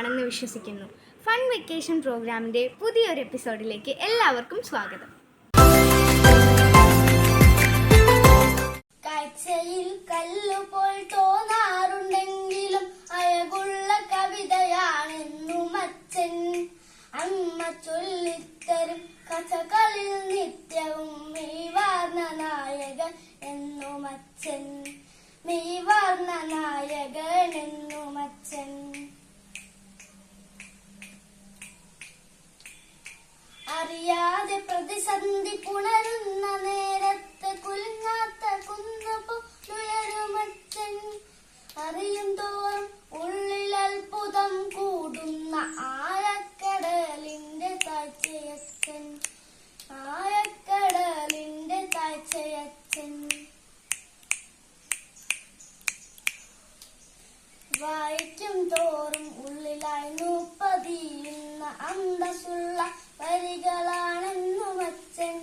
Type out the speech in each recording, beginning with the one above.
സുഖമാണെന്ന് വിശ്വസിക്കുന്നു. Fun vacation പ്രോഗ്രാമിൻ്റെ പുതിയൊരു എപ്പിസോഡിലേക്ക് എല്ലാവർക്കും സ്വാഗതം. കാഴ്ചയിൽ കല്ലുപോൽ തോന്നാറുണ്ടെങ്കിലും അഴകുള്ള കവിതയാണെന്നും അച്ഛൻ അമ്മ ചൊല്ലിത്തരും കഥകളിൽ നിത്യവും മെയ്വാർന്ന നായകൻ എന്നും അച്ഛൻ, മെയ്വാർന്ന നായകൻ എന്നും അച്ഛൻ. അറിയാതെ പ്രതിസന്ധി പുണരുന്ന നേരത്ത് കുലുങ്ങാത്ത കുന്നുപോലുയരുമച്ഛൻ. അറിയും തോറും ഉള്ളിൽ അത്ഭുതം കൂടുന്ന ആഴക്കടലിന്റെ താഴ്ചയച്ഛൻ, ആഴക്കടലിന്റെ താഴ്ചയച്ഛൻ. വായിക്കും തോറും ഉള്ളിലായി നൂപ്പതിയുന്ന അന്തസ്സുള്ള വരികളാണെന്നും അച്ഛൻ.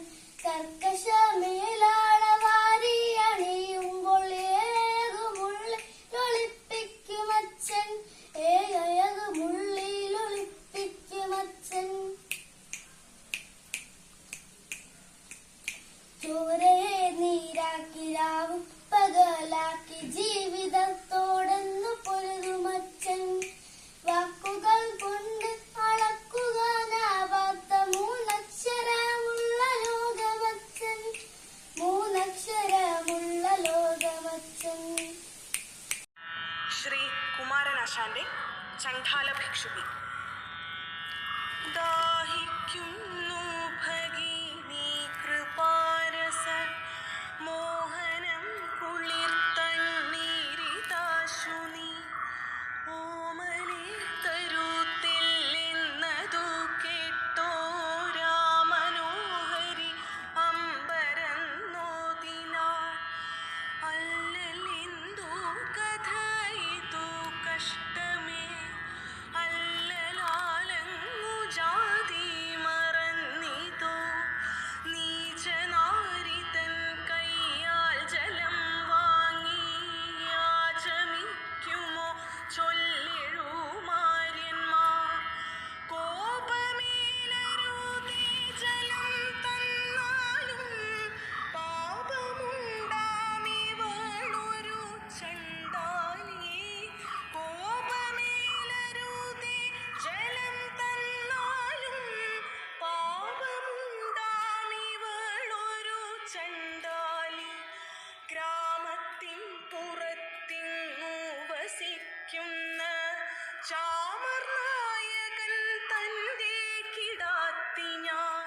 കർക്കശ മേലാട വാരി അണിയുമ്പോൾ ഏകുമുള്ളിലൊളിപ്പിക്കുമച്ഛൻ, ഏകുമുള്ളിലൊളിപ്പിക്കുമച്ഛൻ. ചോരയെ നീരാക്കി രാവും പകലാക്കി ജീവിതത്തോടെന്നു പൊരുതുമച്ഛൻ. വാക്കുകൾ കൊണ്ട് അളക്കുവാനാവാത്ത മൂന്നക്ഷരമുള്ള ലോകമച്ഛൻ, മൂന്നക്ഷരമുള്ള ലോകമച്ഛൻ. ശ്രീ കുമാരനാശാന്റെ ചണ്ഡാല ഭിക്ഷുകി. ദാഹിക്കുന്നു ഭഗിനി കൃപാരസ മോഹനം കുളിർത്തണ്ണീരിതാശുനി. ഓമനെ തരുത്തില്ലെന്നതു കേട്ടോ രാമനോഹരി അമ്പരന്നോതിനാൾ. അല്ലലെന്തു കഥ ഇതു കഷ്ടമേ, അല്ലലാലങ്ങു ജാതി മറന്നിതോ. നീചനാരിതൻ കയ്യാൽ ജലം വാങ്ങി യാചമിക്കുമോ ചൊല്ലിഴുമാര്യന്മാർ. കോപമേലരുതേ ജലം തന്നാലും പാപമുണ്ടാമിവളൊരു ചണ്ഡാലി. കോപമേലരുതേ ജലം തന്നാലും പാപമുണ്ടാമിവളൊരു ചണ്ഡാലി. ഗ്രാമത്തിൻ പുറത്തിങ്ങു വസിക്കുന്ന ചാമർനായകൻ തന്റെ കിടാത്തിനാൻ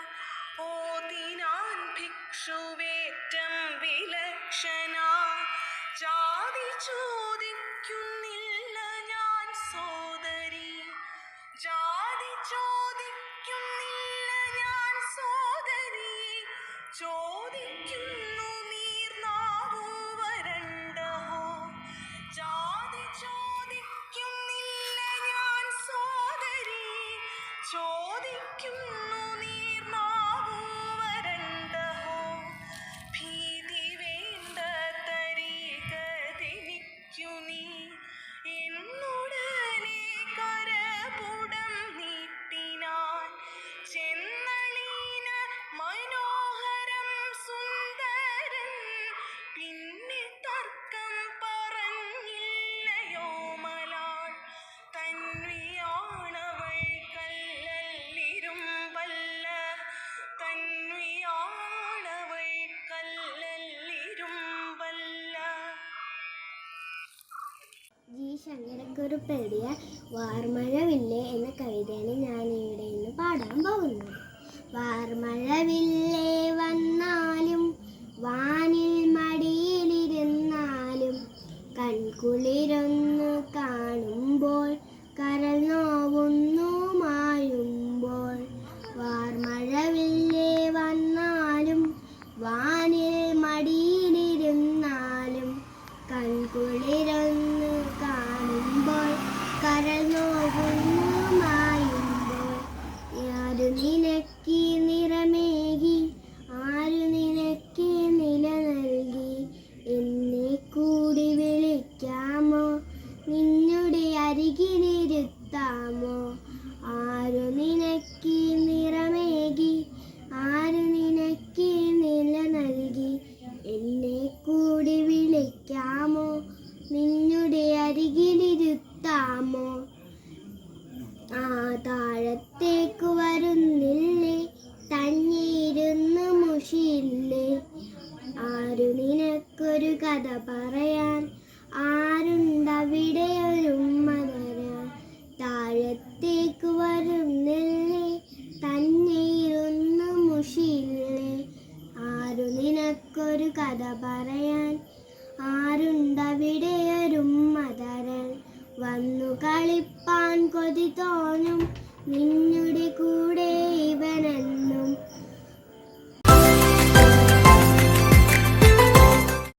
ഓതിനാൻ ഭിക്ഷുവേറ്റം വിലക്ഷണ. ജാതി ചോദിക്കുന്നില്ല ഞാൻ സോദരി, ജാതി ചോദിക്കുന്നില്ല ഞാൻ സോദരി. ചോദിക്കുന്നു നീർനാവു വരണ്ടഹോ, ജാതി ചോദിക്കുന്നില്ല ഞാൻ സോദരി. ചോദിക്കുന്നു നീർനാവു വരണ്ടഹോ. ഭീതി വേണ്ട തരികതെനിക്കു നീ എന്നുടനെ കരപുടം നീട്ടിനാൻ. ചെന്നളീന മനോഹരം സുന്ദരൻ പിന്നെ തർക്കം പറഞ്ഞില്ലയോ മലാൾ. തന്വിയാണവൾ കല്ലല്ലിരുമ്പല്ല, തന്വിയാണവൾ കല്ലല്ലിരുമ്പല്ല. ജി ശങ്കരക്കുറുപ്പ് എഴുതിയ വാർമഴവില്ലേ എന്ന കവിതയാണ് ഞാൻ ഇവിടെ ഇന്ന് പാടാൻ പോകുന്നത്. വാർമഴവില്ലേ വന്നാലും വാനിൽ മടിയിലിരുന്നാലും കൺകുളിരൊന്നു കാണുമ്പോൾ കരൾ നോവുന്നു മായുമ്പോൾ. വാർമഴവില്ലേ വന്നാലും വാനിൽ മടിയിലിരുന്നാലും കൺകുളിരൊന്നു കാണുമ്പോൾ കരൾ നോവുന്നു മായുമ്പോൾ. ആരു നിനക്ക് നിറമേകി, ആരു നിനക്ക് നില നൽകി, എന്നെ കൂടി വിളിക്കാമോ, നിന്നുടെ അരികിലിരുത്താമോ. കഥ പറയാൻ ആരുണ്ടവിടെ ഒരുമ്മ തരാൻ താഴത്തേക്ക് വരുന്നില്ലേ തന്നെ ഇരുന്ന് മുഷിയില്ലേ ആരു നിനക്കൊരു കഥ പറയാൻ ആരുണ്ടവിടെ ഒരുമ്മ തരാൻ വന്നു കളിപ്പാൻ കൊതി തോന്നും നിന്നു